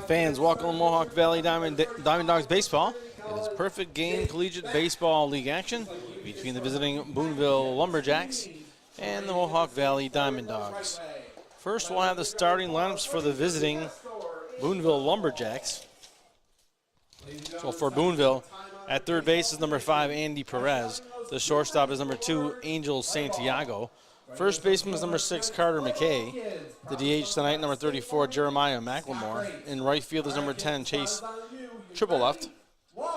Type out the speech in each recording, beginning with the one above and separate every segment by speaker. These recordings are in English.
Speaker 1: Fans, welcome to Mohawk Valley DiamondDawgs baseball. It is perfect game collegiate baseball league action between the visiting Boonville Lumberjacks and the Mohawk Valley DiamondDawgs. First, we'll have the starting lineups for the visiting Boonville Lumberjacks. So for Boonville, at third base is number 5, Andy Perez. The shortstop is number 2, Angel Santiago. First baseman is number 6, Carter McKay. The DH tonight, number 34, Jeremiah McLemore. In right field is number 10, Chase Triple Left.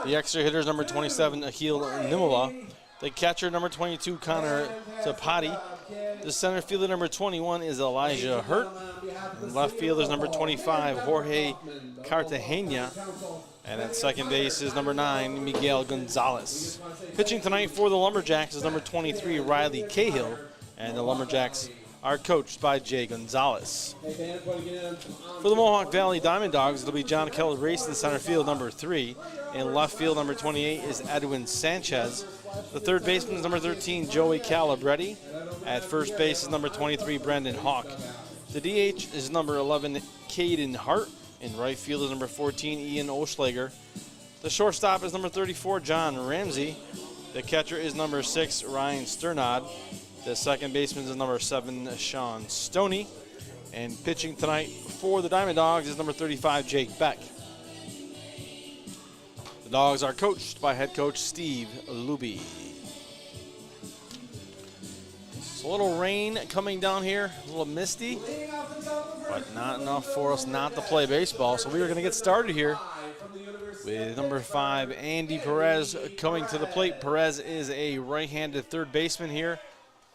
Speaker 1: The extra hitter is number 27, Akil Nimala. The catcher, number 22, Connor Tapati. The center fielder, number 21, is Elijah Hurt. And left fielder is number 25, Jorge Cartagena. And at second base is number 9, Miguel Gonzalez. Pitching tonight for the Lumberjacks is number 23, Riley Cahill. And the Lumberjacks are coached by Jay Gonzalez. For the Mohawk Valley DiamondDawgs, it'll be John Calabrese in center field, number 3. In left field, number 28 is Edwin Sanchez. The third baseman is number 13, Joey Calabretti. At first base is number 23, Brendan Hawk. The DH is number 11, Caden Hart. In right field is number 14, Ian Oschlager. The shortstop is number 34, John Ramsey. The catcher is number 6, Ryan Sternod. The second baseman is number 7, Sean Stoney. And pitching tonight for the DiamondDawgs is number 35, Jake Beck. The Dogs are coached by head coach Steve Luby. It's a little rain coming down here, a little misty, but not enough for us not to play baseball. So we are going to get started here with number 5, Andy Perez, coming to the plate. Perez is a right-handed third baseman here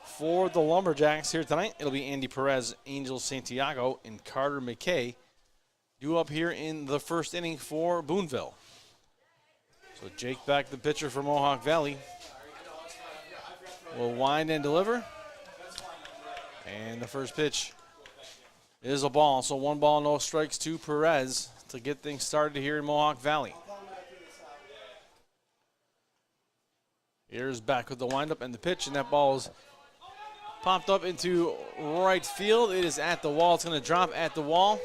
Speaker 1: for the Lumberjacks here tonight. It'll be Andy Perez, Angel Santiago, and Carter McKay due up here in the first inning for Boonville. So Jake Beck, the pitcher for Mohawk Valley, will wind and deliver. And the first pitch is a ball. So 1 ball, no strikes to Perez to get things started here in Mohawk Valley. Here's Beck with the windup and the pitch, and that ball is popped up into right field. It is at the wall. It's going to drop at the wall.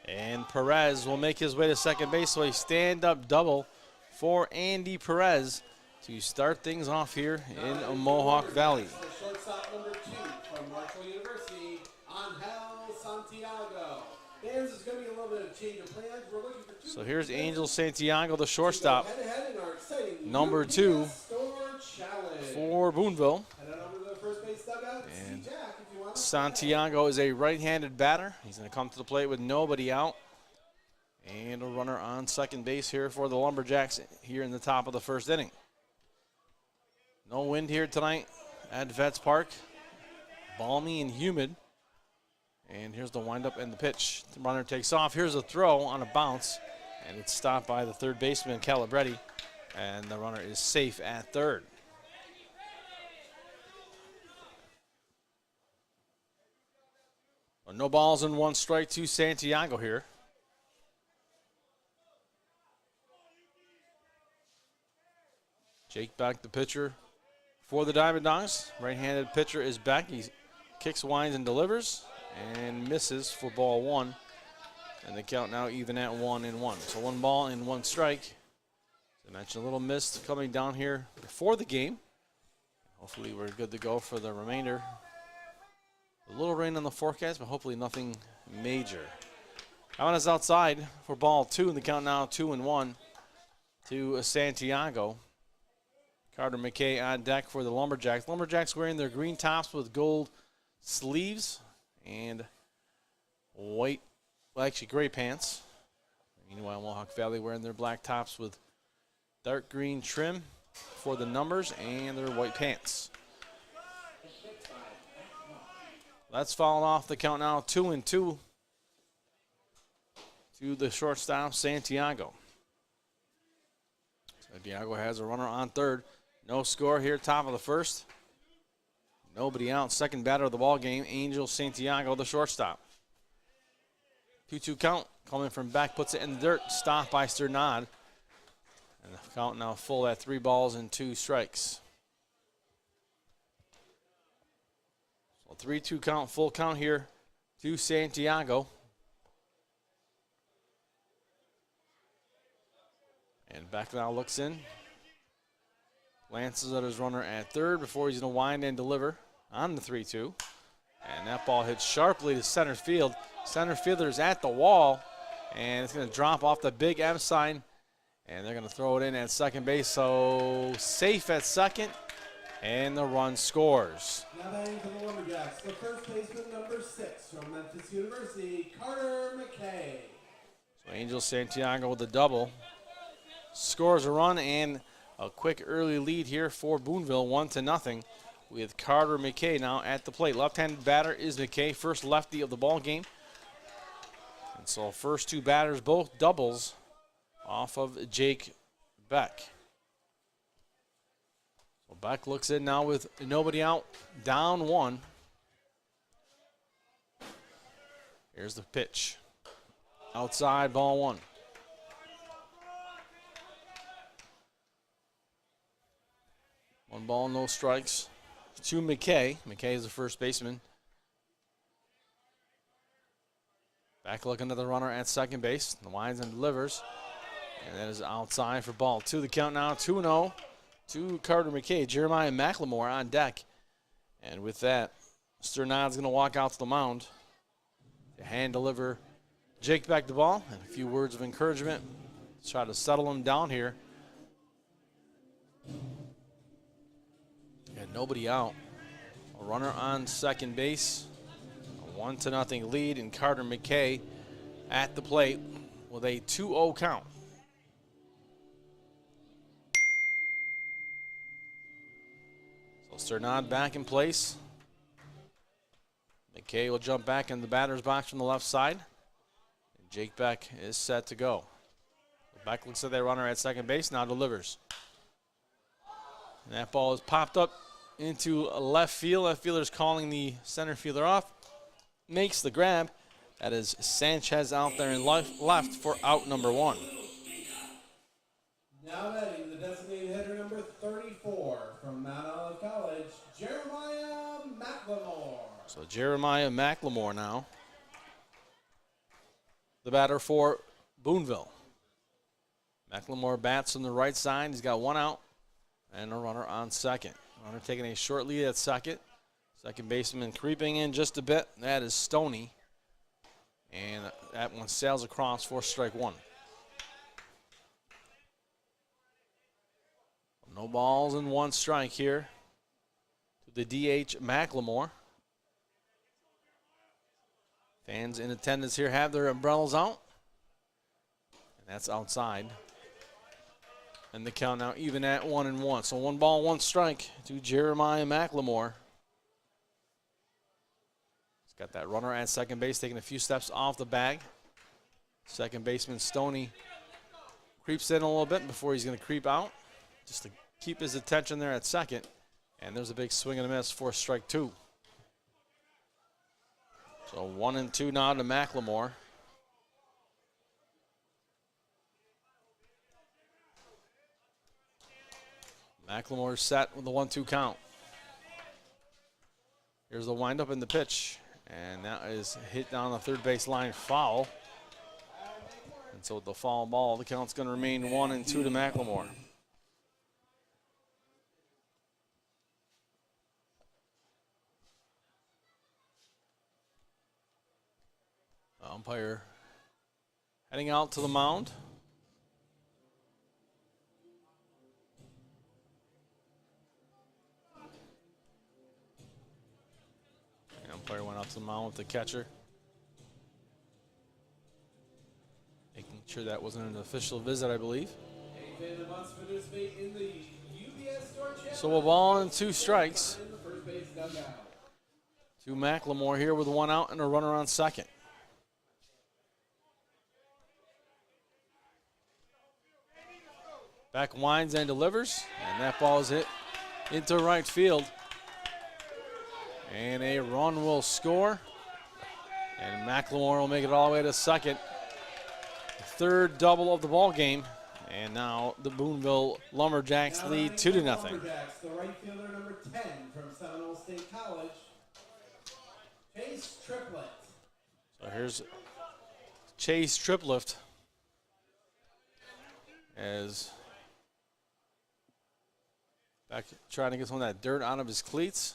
Speaker 1: And Perez will make his way to second base. So a stand-up double for Andy Perez to start things off here in Mohawk Valley.
Speaker 2: Shortstop number 2 from Marshall University, Angel Santiago. Fans, there's going to be a little bit of change of plans. We're looking for 2.
Speaker 1: So here's Angel Santiago, the shortstop, number 2 for Boonville. And Santiago is a right-handed batter. He's going to come to the plate with nobody out. And a runner on second base here for the Lumberjacks here in the top of the first inning. No wind here tonight at Vets Park. Balmy and humid. And here's the windup and the pitch. The runner takes off. Here's a throw on a bounce. And it's stopped by the third baseman, Calabretti. And the runner is safe at third. No balls and 1 strike to Santiago here. Jake Beck, the pitcher for the DiamondDawgs. Right-handed pitcher is Beck. He kicks, winds, and delivers, and misses for ball 1. And the count now even at 1-1. So 1 ball and 1 strike. As I mentioned, a little mist coming down here before the game. Hopefully we're good to go for the remainder. A little rain on the forecast, but hopefully nothing major. On us outside for ball 2, and the count now 2-1 to Santiago. Carter McKay on deck for the Lumberjacks. Lumberjacks wearing their green tops with gold sleeves and white, well, actually gray pants. Meanwhile, Mohawk Valley wearing their black tops with dark green trim for the numbers and their white pants. That's falling off the count now 2-2 to the shortstop, Santiago. Santiago has a runner on third. No score here, top of the first. Nobody out. Second batter of the ball game, Angel Santiago, the shortstop. 2-2 count coming from back, puts it in the dirt, stopped by Sternod. And the count now full at 3 balls and 2 strikes. 3-2 count, full count here to Santiago. And Beck now looks in. Lances at his runner at third before he's going to wind and deliver on the 3-2. And that ball hits sharply to center field. Center fielder's at the wall, and it's going to drop off the big M sign, and they're going to throw it in at second base. So safe at second, and the run scores.
Speaker 2: Now batting for the Lumberjacks, the first baseman, number 6 from Memphis University, Carter McKay.
Speaker 1: So Angel Santiago with a double. Scores a run and a quick early lead here for Boonville, 1-0, with Carter McKay now at the plate. Left-handed batter is McKay, first lefty of the ball game. And so first two batters, both doubles off of Jake Beck. So Beck looks in now with nobody out, down 1. Here's the pitch. Outside, ball 1. One ball, no strikes to McKay. McKay is the first baseman. Back looking at the runner at second base. The winds and delivers. And that is outside for ball 2. The count now 2-0 to Carter McKay. Jeremiah McLemore on deck. And with that, Sternad's going to walk out to the mound to hand deliver Jake Beck the ball. And a few words of encouragement to try to settle him down here. And nobody out. A runner on second base. A 1-0 lead, and Carter McKay at the plate with a 2-0 count. So Sternad back in place. McKay will jump back in the batter's box from the left side. And Jake Beck is set to go. Beck looks at that runner at second base, now delivers. And that ball is popped up into left field. Left fielder's calling the center fielder off. Makes the grab. That is Sanchez out there in left for out number 1.
Speaker 2: Now batting the designated hitter, number 34 from Mount Olive College, Jeremiah McLemore.
Speaker 1: So Jeremiah McLemore now, the batter for Boonville. McLemore bats on the right side. He's got 1 out and a runner on second. Runner taking a short lead at second. Second baseman creeping in just a bit. That is Stoney. And that one sails across for strike 1. No balls and 1 strike here to the DH McLemore. Fans in attendance here have their umbrellas out. And that's outside. And the count now even at 1-1. So 1 ball, 1 strike to Jeremiah McLemore. He's got that runner at second base taking a few steps off the bag. Second baseman Stoney creeps in a little bit before he's going to creep out, just to keep his attention there at second. And there's a big swing and a miss for strike 2. So 1-2 now to McLemore. McLemore set with the 1-2 count. Here's the windup and the pitch. And that is hit down the third base line, foul. And so with the foul ball, the count's going to remain 1-2 to McLemore. The umpire heading out to the mound. The umpire went out to the mound with the catcher, making sure that wasn't an official visit, I believe. So a ball and 2 strikes to McLemore here with 1 out and a runner on second. Back winds and delivers, and that ball is hit into right field. And a run will score, and McLemore will make it all the way to second. The 3rd double of the ball game, and now the Boonville Lumberjacks lead 2-0.
Speaker 2: Lumberjacks, the right fielder number 10 from Seminole State College, Chase Triplett.
Speaker 1: So here's Chase Triplett. as back trying to get some of that dirt out of his cleats.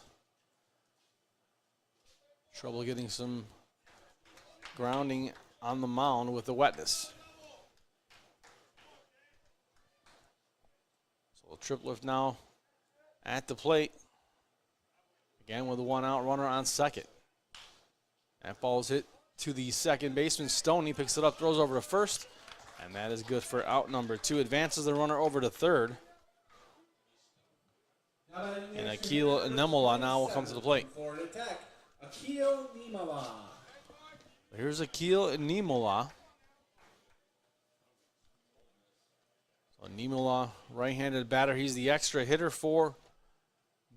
Speaker 1: Trouble getting some grounding on the mound with the wetness. So a trip lift now at the plate. Again with a 1-out runner on second. That ball is hit to the second baseman. Stoney picks it up, throws over to first, and that is good for out number 2. Advances the runner over to third. And Akil Nemola now will come to the plate. Here's Akil Nemola. So Nemola, right-handed batter. He's the extra hitter for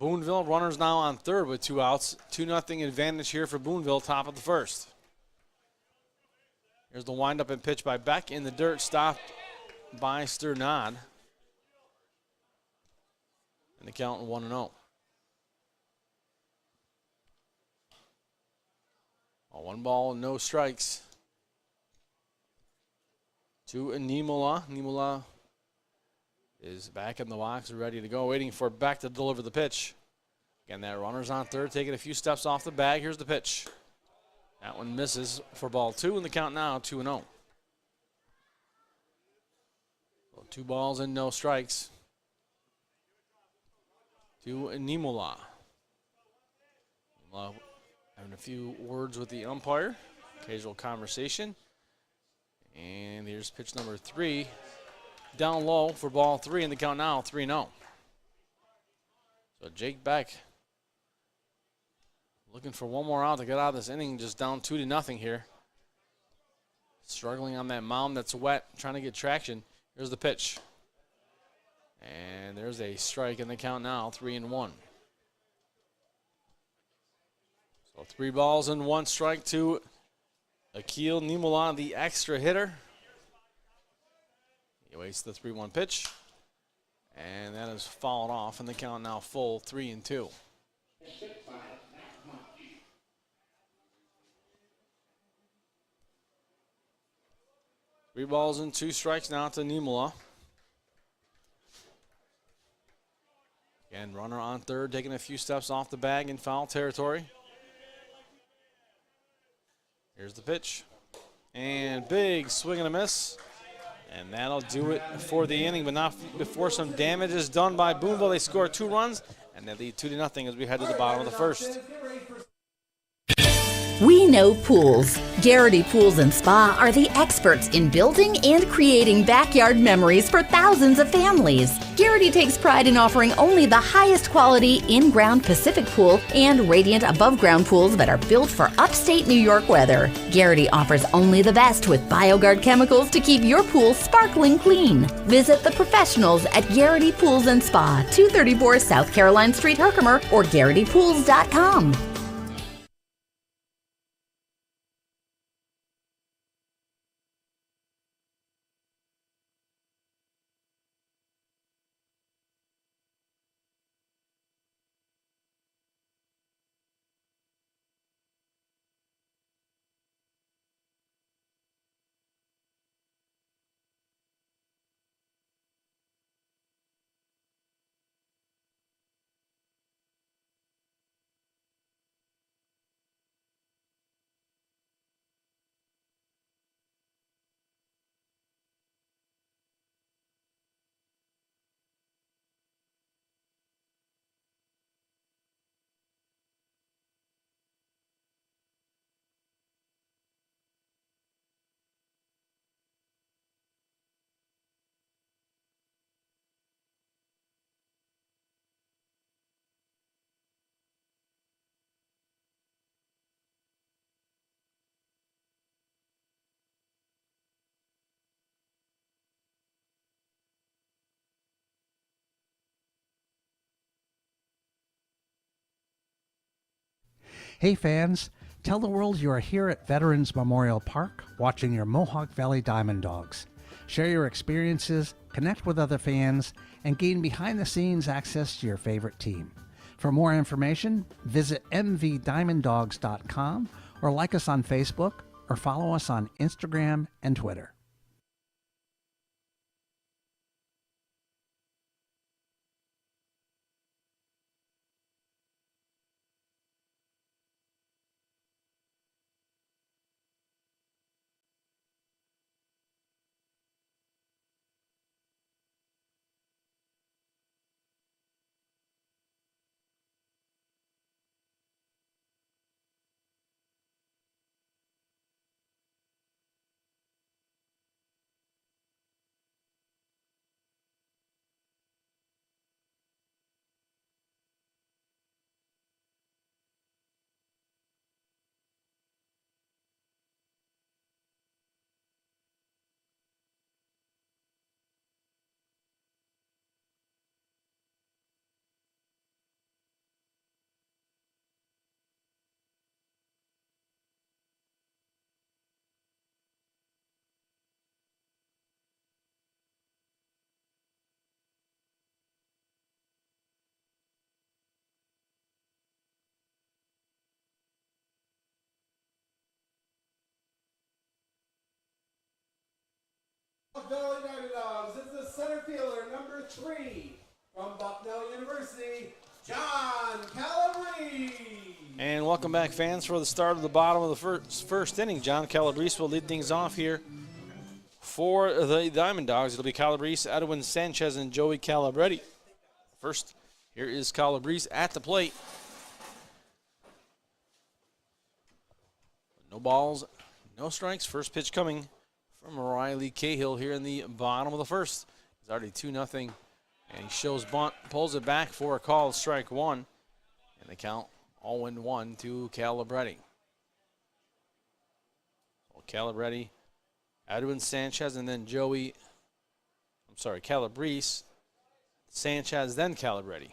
Speaker 1: Boonville. Runners now on third with 2 outs. 2-0 advantage here for Boonville, top of the first. Here's the windup and pitch by Beck in the dirt, stopped by Sternad. And the count 1-0. 1 ball, no strikes. To Nemola. Nemola is back in the box, ready to go, waiting for Beck to deliver the pitch. Again, that runner's on third, taking a few steps off the bag. Here's the pitch. That one misses for ball 2, and the count now 2-0. So 2 balls and no strikes to Nemola. Nemola having a few words with the umpire, casual conversation. And here's pitch number 3. Down low for ball 3, and the count now 3-0. So Jake Beck looking for one more out to get out of this inning, just down 2-0 here. Struggling on that mound that's wet, trying to get traction. Here's the pitch. And there's a strike in the count now, 3-1. So 3 balls and 1 strike to Akil Nemola, the extra hitter. He waits the 3-1 pitch. And that is fouled off, and the count now full 3-2. 3 balls and 2 strikes now to Nemola. Again, runner on third, taking a few steps off the bag in foul territory. Here's the pitch. And big swing and a miss. And that'll do it for the inning, but not before some damage is done by Boonville. They score 2 runs, and they lead 2-0 as we head to the bottom of the first.
Speaker 3: We know pools. Garrity Pools and Spa are the experts in building and creating backyard memories for thousands of families. Garrity takes pride in offering only the highest quality in-ground Pacific pool and radiant above-ground pools that are built for upstate New York weather. Garrity offers only the best with BioGuard chemicals to keep your pool sparkling clean. Visit the professionals at Garrity Pools and Spa, 234 South Caroline Street, Herkimer, or GarrityPools.com.
Speaker 4: Hey fans, tell the world you are here at Veterans Memorial Park watching your Mohawk Valley DiamondDawgs. Share your experiences, connect with other fans, and gain behind-the-scenes access to your favorite team. For more information, visit mvdiamonddogs.com or like us on Facebook or follow us on Instagram and Twitter.
Speaker 2: Valley DiamondDawgs is the center fielder, number 3, from Bucknell University, John Calabrese.
Speaker 1: And welcome back, fans, for the start of the bottom of the first inning. John Calabrese will lead things off here for the DiamondDawgs. It'll be Calabrese, Edwin Sanchez, and Joey Calabretti. First, here is Calabrese at the plate. No balls, no strikes. First pitch coming from Riley Cahill here in the bottom of the first. It's already 2-0, and he shows bunt, pulls it back for a call, strike one, and the count 0-1 to Calabretti. So Calabretti, Edwin Sanchez, and then Calabrese, Sanchez, then Calabretti.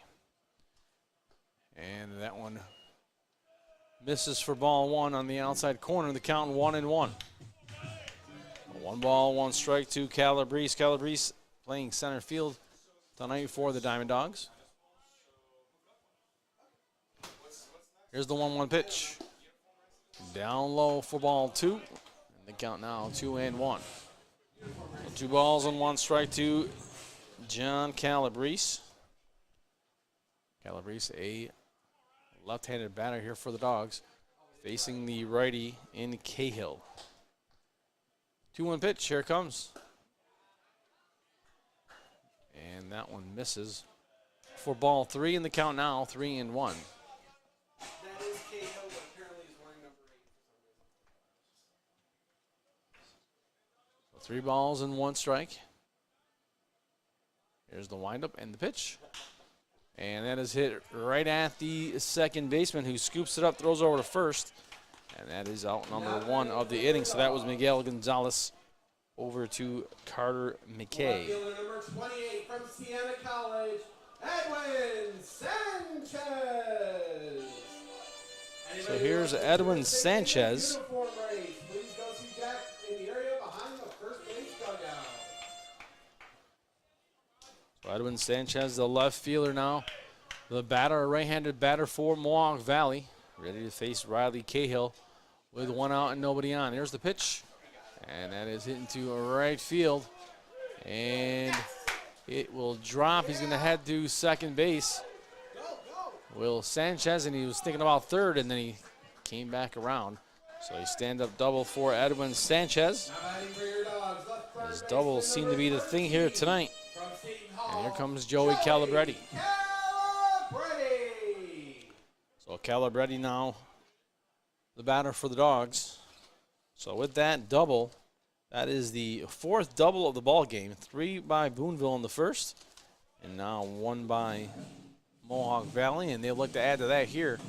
Speaker 1: And that one misses for ball one on the outside corner. The count 1-1. 1 ball, 1 strike to Calabrese. Calabrese playing center field tonight for the DiamondDawgs. Here's the 1-1 pitch. Down low for ball 2. And the count now 2-1. So 2 balls and 1 strike to John Calabrese. Calabrese, a left-handed batter here for the Dogs, facing the righty in Cahill. 2-1 pitch, here it comes. And that one misses for ball 3, and the count now 3-1.
Speaker 2: That is Cahill, but apparently he's wearing number 8 for some reason.
Speaker 1: So 3 balls and 1 strike. Here's the windup and the pitch. And that is hit right at the second baseman, who scoops it up, throws over to first. And that is out number 1 of the inning. So that was Miguel Gonzalez over to Carter McKay.
Speaker 2: Fielder number 28 from Siena College, Edwin Sanchez.
Speaker 1: So here's Edwin Sanchez.
Speaker 2: Uniform race. Please go see Jack in the area behind the first base dugout.
Speaker 1: So Edwin Sanchez, the left fielder now. The batter, a right-handed batter for Mohawk Valley. Ready to face Riley Cahill with 1 out and nobody on. Here's the pitch. And that is hit into right field. And it will drop. He's going to head to second base. Will Sanchez, and he was thinking about third, and then he came back around. So he stand-up double for Edwin Sanchez. His doubles seem to be the thing here tonight. And here comes Joey Calabretti. So Calabretti now the batter for the Dogs. So with that double, that is the 4th double of the ball game. 3 by Boonville in the first, and now 1 by Mohawk Valley, and they'll look to add to that here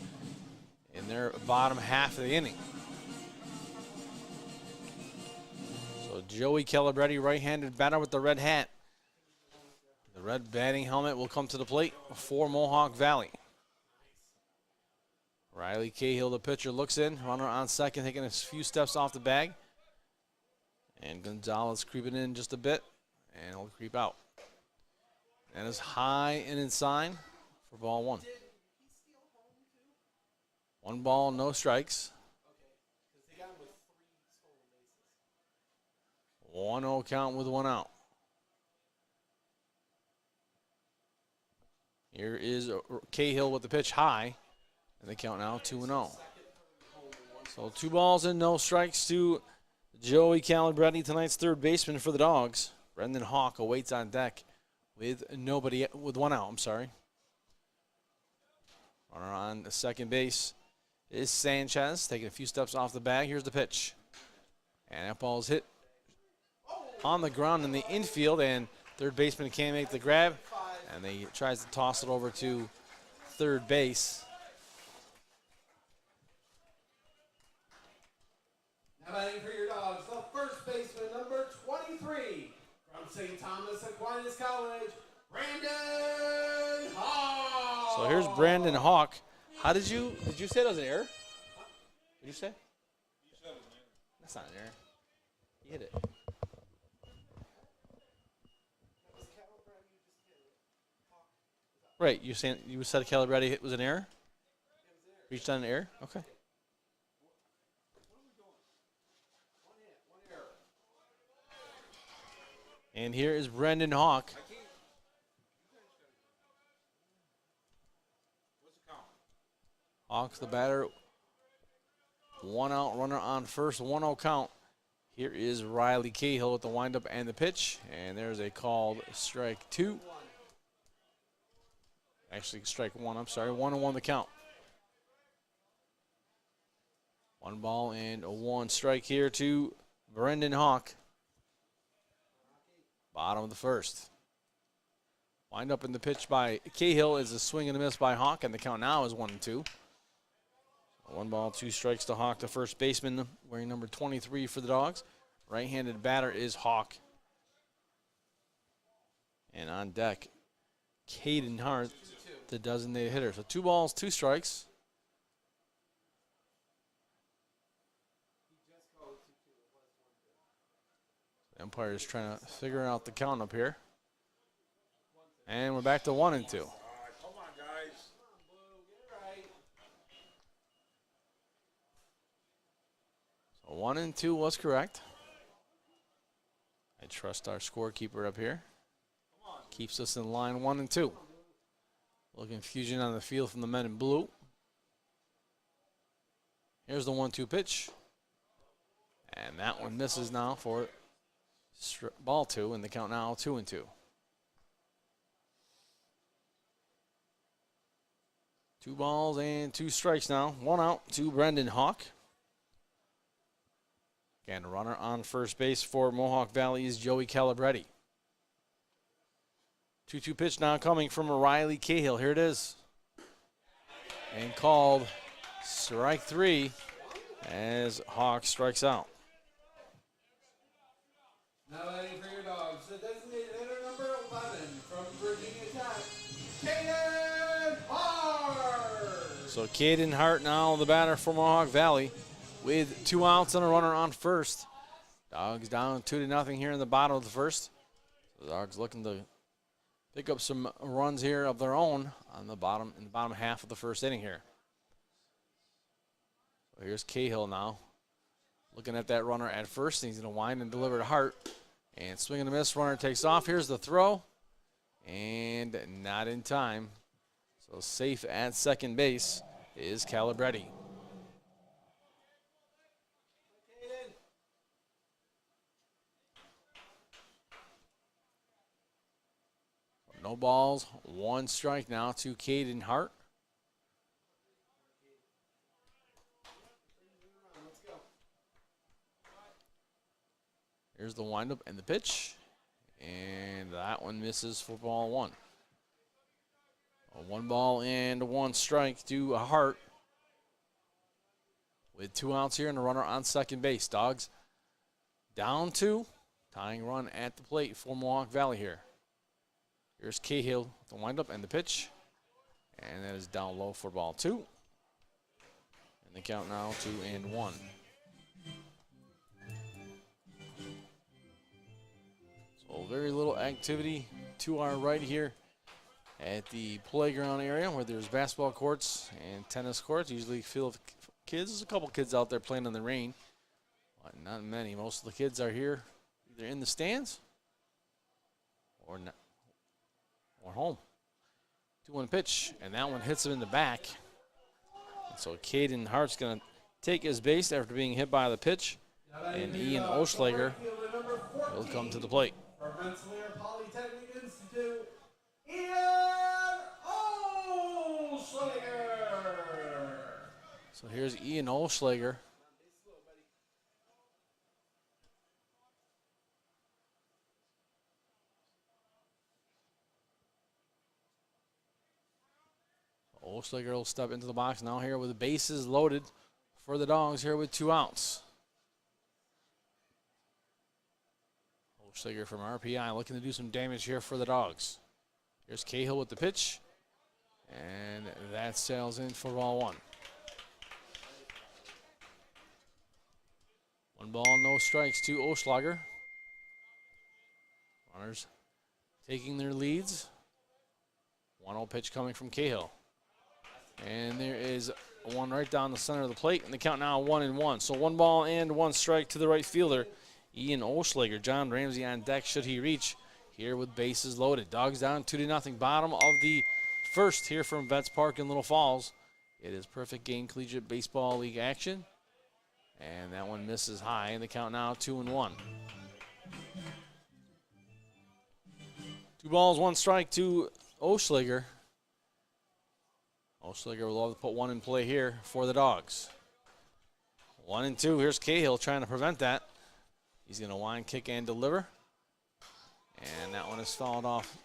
Speaker 1: in their bottom half of the inning. So Joey Calabretti, right-handed batter with the red hat. The red batting helmet will come to the plate for Mohawk Valley. Riley Cahill, the pitcher, looks in. Runner on second, taking a few steps off the bag. And Gonzalez creeping in just a bit, and he'll creep out. And is high and inside for ball 1. 1 ball, no strikes. 1-0 count with 1 out. Here is Cahill with the pitch high. And they count now 2-0. So 2 balls and no strikes to Joey Calabretti, tonight's third baseman for the Dogs. Brendan Hawk awaits on deck with 1 out. I'm sorry. Runner on the second base is Sanchez, taking a few steps off the bag. Here's the pitch. And that ball is hit on the ground in the infield, and third baseman can't make the grab. And he tries to toss it over to third base.
Speaker 2: Now batting for your Dogs, the first baseman, number 23, from St. Thomas Aquinas College, Brandon Hawk.
Speaker 1: So here's Brandon Hawk. How did you say it was an error? What did you say? That's not an error. He hit it. Right, you said Calabretti hit was an error? Reached on an error? Okay. And here is Brendan Hawk. Hawks the batter. 1 out, runner on first, 1-0 count. Here is Riley Cahill with the windup and the pitch. And there's a called strike 2. Actually, strike 1, I'm sorry. 1-1 the count. 1 ball and a 1 strike here to Brendan Hawk. Bottom of the first. Wind up in the pitch by Cahill is a swing and a miss by Hawk, and the count now is 1-2. 1 ball, 2 strikes to Hawk, the first baseman, wearing number 23 for the Dogs. Right-handed batter is Hawk. And on deck, Caden Hart, the designated hitter. So 2 balls, 2 strikes. The umpire is trying to figure out the count up here. And we're back to 1-2.
Speaker 5: Come on, guys.
Speaker 1: So 1-2 was correct. I trust our scorekeeper up here. Keeps us in line 1-2. A little confusion on the field from the men in blue. Here's the 1-2 pitch. And that one misses now for ball 2, and the count now 2-2. 2 balls and 2 strikes now. 1 out to Brendan Hawk. Again, runner on first base for Mohawk Valley is Joey Calabretti. 2-2 pitch now coming from Riley Cahill. Here it is. And called strike 3 as Hawk strikes out.
Speaker 2: Now batting for your Dogs, the designated hitter number 11 from Virginia Tech, Caden Hart.
Speaker 1: So Caden Hart now the batter for Mohawk Valley with 2 outs and a runner on first. Dogs down 2-0 here in the bottom of the first. The Dogs looking to pick up some runs here of their own on the bottom half of the first inning here. So here's Cahill now. Looking at that runner at first, he's going to wind and deliver to Hart. And swing and a miss, runner takes off. Here's the throw. And not in time. So safe at second base is Calabretti. No balls, 1 strike now to Caden Hart. Here's the windup and the pitch. And that one misses for ball 1. A 1 ball and 1 strike to Hart. With 2 outs here and a runner on second base. Dogs down 2. Tying run at the plate for Mohawk Valley here. Here's Cahill, the windup and the pitch. And that is down low for ball 2. And the count now 2-1. So very little activity to our right here at the playground area where there's basketball courts and tennis courts. Usually filled with kids. There's a couple kids out there playing in the rain, but not many. Most of the kids are here either in the stands or not, or home. 2-1 pitch, and that one hits him in the back. And so Caden Hart's going to take his base after being hit by the pitch, and Ian Oschlager will come to the plate.
Speaker 2: From Rensselaer Polytechnic Institute, Ian Oschlager.
Speaker 1: So here's Ian Oschlager. Oschlager will step into the box now here with the bases loaded for the Dogs here with 2 outs. Oschlager from RPI looking to do some damage here for the Dogs. Here's Cahill with the pitch, and that sails in for ball 1. 1 ball, no strikes to Oschlager. Runners taking their leads. 1-0 pitch coming from Cahill. And there is one right down the center of the plate, and the count now 1-1. So 1 ball and 1 strike to the right fielder, Ian Oschlager. John Ramsey on deck should he reach here with bases loaded. Dogs down 2-0. Bottom of the first here from Vets Park in Little Falls. It is perfect game collegiate baseball league action. And that one misses high, and the count now 2-1. 2 balls, 1 strike to Oschlager. Oschlager will love to put one in play here for the Dogs. 1-2. Here's Cahill trying to prevent that. He's going to wind, kick, and deliver. And that one is fouled off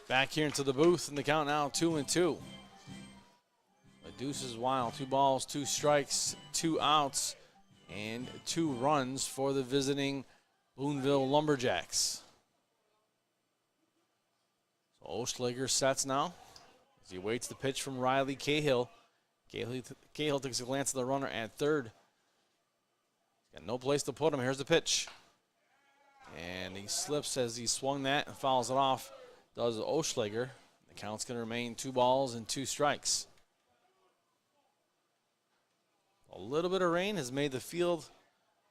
Speaker 1: back here into the booth, and the count now 2-2. The deuce is wild. 2 balls, 2 strikes, 2 outs, and 2 runs for the visiting Boonville Lumberjacks. So Oschlager sets now as he waits the pitch from Riley Cahill. Cahill takes a glance at the runner at third. Got no place to put him. Here's the pitch. And he slips as he swung that and fouls it off. Does Oschlager. The count's going to remain 2 balls and 2 strikes. A little bit of rain has made the field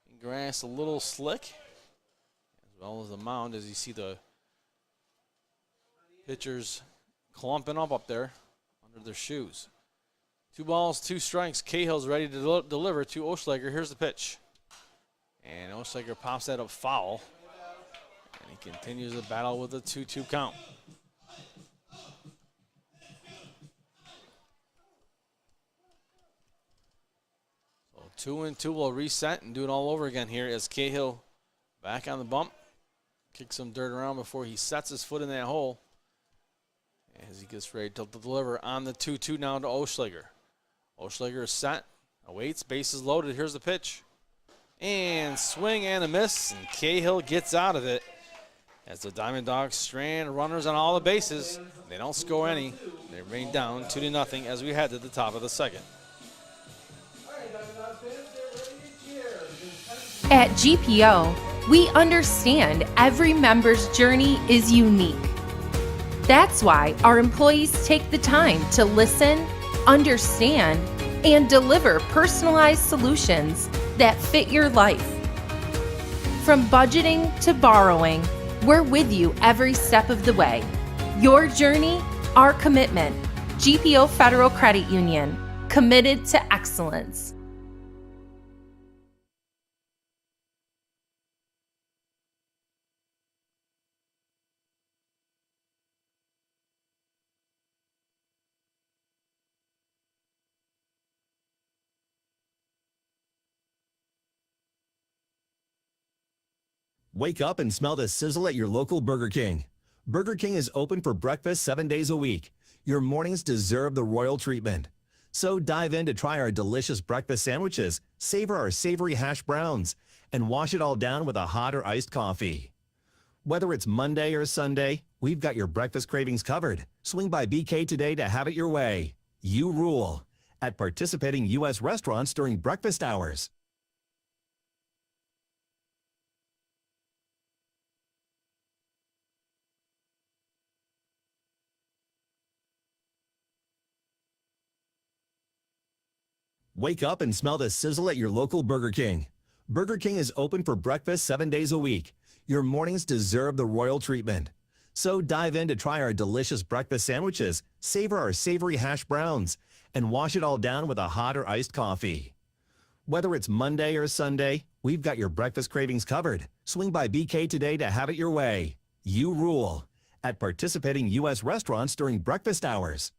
Speaker 1: and grass a little slick, as well as the mound, as you see the pitchers clumping up there under their shoes. 2 balls, 2 strikes. Cahill's ready to deliver to Oschlager. Here's the pitch. And Oschlager pops that up foul. And he continues the battle with a 2-2 count. So 2-2 will reset and do it all over again here as Cahill back on the bump. Kicks some dirt around before he sets his foot in that hole. As he gets ready to deliver on the 2-2 now to Oschlager. Oschlager is set, awaits, bases loaded. Here's the pitch. And swing and a miss, and Cahill gets out of it as the DiamondDawgs strand runners on all the bases. They don't score any. They remain down 2-0 as we head to the top of the second.
Speaker 6: At GPO, we understand every member's journey is unique. That's why our employees take the time to listen, understand, and deliver personalized solutions that fit your life. From budgeting to borrowing, we're with you every step of the way. Your journey, our commitment. GPO Federal Credit Union, committed to excellence.
Speaker 7: Wake up and smell the sizzle at your local Burger King. Burger King is open for breakfast 7 days a week. Your mornings deserve the royal treatment. So dive in to try our delicious breakfast sandwiches, savor our savory hash browns, and wash it all down with a hot or iced coffee. Whether it's Monday or Sunday, we've got your breakfast cravings covered. Swing by BK today to have it your way. You rule at participating U.S. restaurants during breakfast hours. Wake up and smell the sizzle at your local Burger King. Burger King is open for breakfast 7 days a week. Your mornings deserve the royal treatment. So dive in to try our delicious breakfast sandwiches, savor our savory hash browns, and wash it all down with a hot or iced coffee. Whether it's Monday or Sunday, we've got your breakfast cravings covered. Swing by BK today to have it your way. You rule at participating U.S. restaurants during breakfast hours.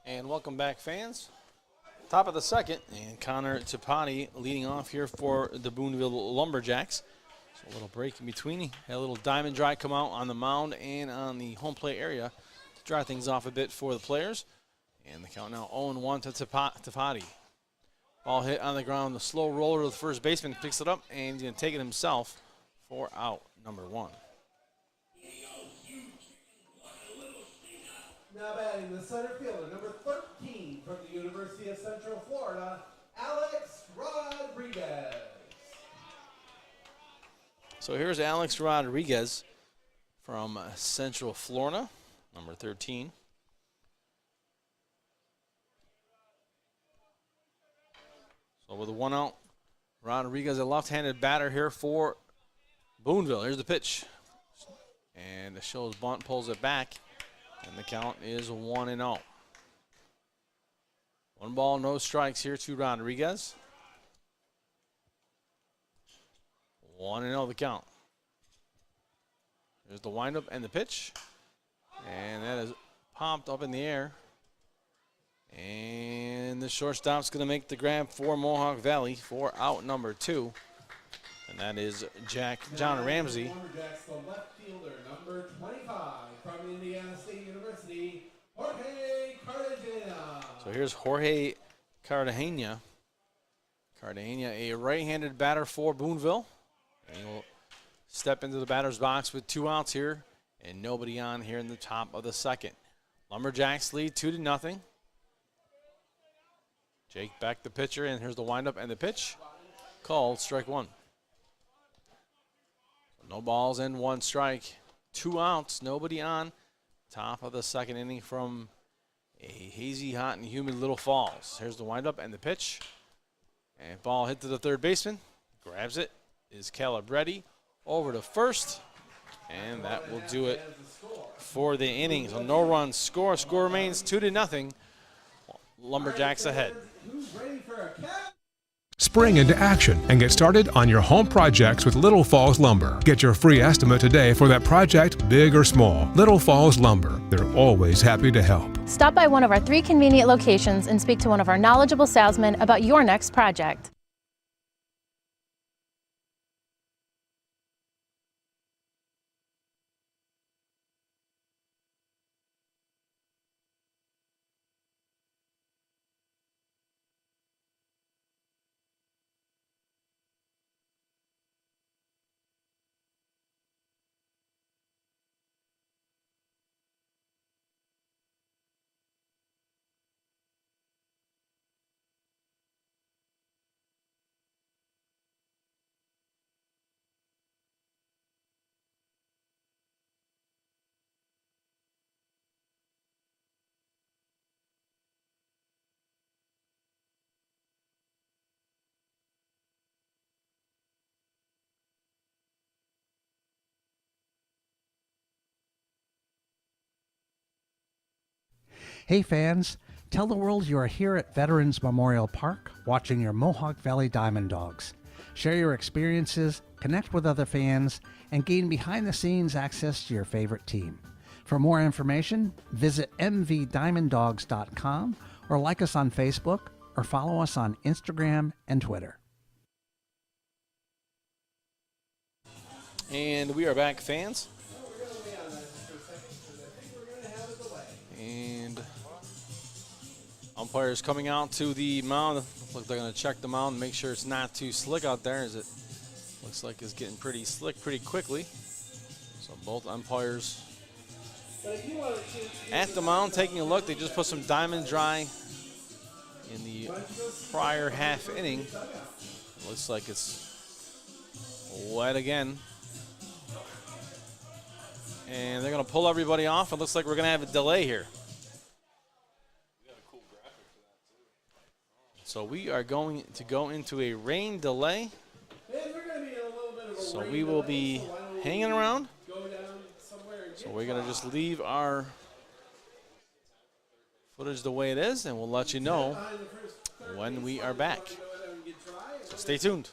Speaker 1: And welcome back, fans. Top of the second, and Connor Tapati leading off here for the Boonville Lumberjacks. So a little break in between. Had a little diamond dry come out on the mound and on the home plate area to dry things off a bit for the players. And the count now 0-1 to Tapati. Ball hit on the ground. The slow roller to the first baseman picks it up, and he's going to take it himself for out number 1.
Speaker 2: Now batting the center fielder, number 13 from the University of Central Florida, Alex Rodriguez.
Speaker 1: So here's Alex Rodriguez from Central Florida, number 13. So with a 1 out, Rodriguez, a left-handed batter here for Boonville. Here's the pitch. And the show's bunt pulls it back. And the count is 1-0. 1 ball, no strikes here to Rodriguez. 1-0 the count. There's the windup and the pitch. And that is popped up in the air. And the shortstop's going to make the grab for Mohawk Valley for out number 2. And that is John Ramsey.
Speaker 2: Lumberjacks, the left fielder, number 25 from Indiana State University, Jorge Cartagena.
Speaker 1: So here's Jorge Cartagena. Cartagena, a right-handed batter for Boonville. And he will step into the batter's box with 2 outs here and nobody on here in the top of the second. Lumberjacks lead 2-0. Jake Beck, the pitcher, and here's the windup and the pitch. Called strike 1. No balls and 1 strike. 2 outs, nobody on. Top of the second inning from a hazy, hot, and humid Little Falls. Here's the windup and the pitch. And ball hit to the third baseman. Grabs it. Is Calabretti over to first. And that will do it for the inning. So no runs. Score remains 2-0. Lumberjacks ahead.
Speaker 2: Who's ready for a catch?
Speaker 8: Spring into action and get started on your home projects with Little Falls Lumber. Get your free estimate today for that project, big or small. Little Falls Lumber. They're always happy to help.
Speaker 9: Stop by one of our 3 convenient locations and speak to one of our knowledgeable salesmen about your next project.
Speaker 4: Hey fans, tell the world you are here at Veterans Memorial Park watching your Mohawk Valley DiamondDawgs. Share your experiences, connect with other fans, and gain behind-the-scenes access to your favorite team. For more information, visit mvdiamonddogs.com or like us on Facebook or follow us on Instagram and Twitter.
Speaker 1: And we are back, fans. And umpires coming out to the mound. Looks like they're going to check the mound and make sure it's not too slick out there, as it looks like it's getting pretty slick pretty quickly. So both umpires at the mound taking a look. They just put some diamond dry in the prior half inning. Looks like it's wet again. And they're going to pull everybody off. It looks like we're going to have a delay here. So we are going to go into a rain delay. So we will be hanging around. So we're going to just leave our footage the way it is, and we'll let you know when we are back. So stay tuned.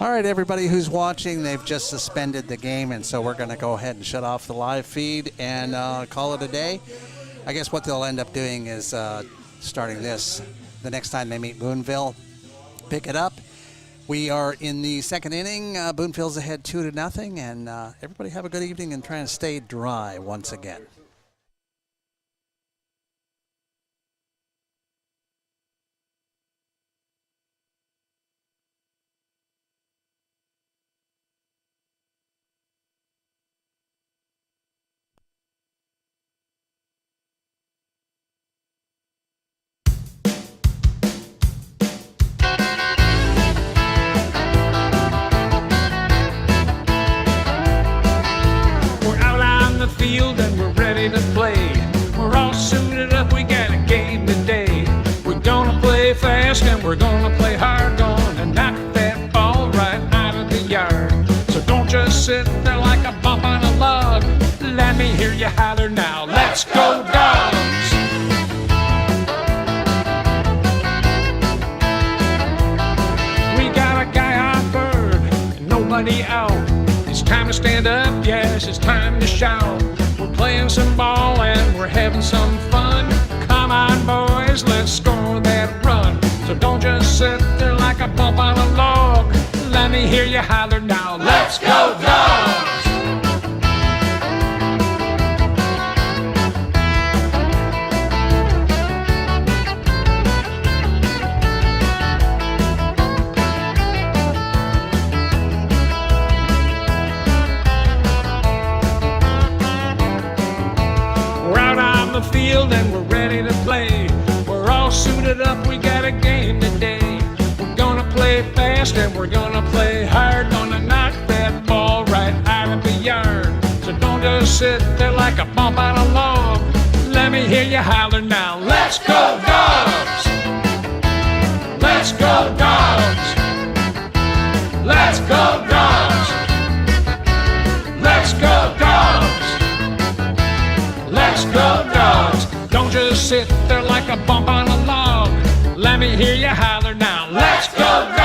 Speaker 4: All right, everybody who's watching, they've just suspended the game, and so we're going to go ahead and shut off the live feed and call it a day. I guess what they'll end up doing is starting this the next time they meet Boonville. Pick it up. We are in the second inning. Boonville's ahead 2-0, and everybody have a good evening and try and stay dry once again.
Speaker 10: Field and we're ready to play. We're all suited up, we got a game today. We're gonna play fast and we're gonna play hard, gonna knock that ball right out of the yard. So don't just sit there like a bump on a log. Let me hear you holler now. Let's go Dogs! We got a guy on third and nobody out. It's time to stand up, yes, it's time to shout. We're playing some ball and we're having some fun. Come on, boys, let's score that run. So don't just sit there like a bump on a log. Let me hear you holler now. Let's go Dogs! Field and we're ready to play. We're all suited up, we got a game today. We're gonna play fast and we're gonna play hard, gonna knock that ball right out of the yard. So don't just sit there like a bump on a log. Let me hear you holler now. Let's go Dogs! Let's go Dogs! Let's go Dogs! Let's go Dogs! Let's go Dogs! Don't just sit there like a bump on a log. Let me hear you holler now. Let's go Dogs!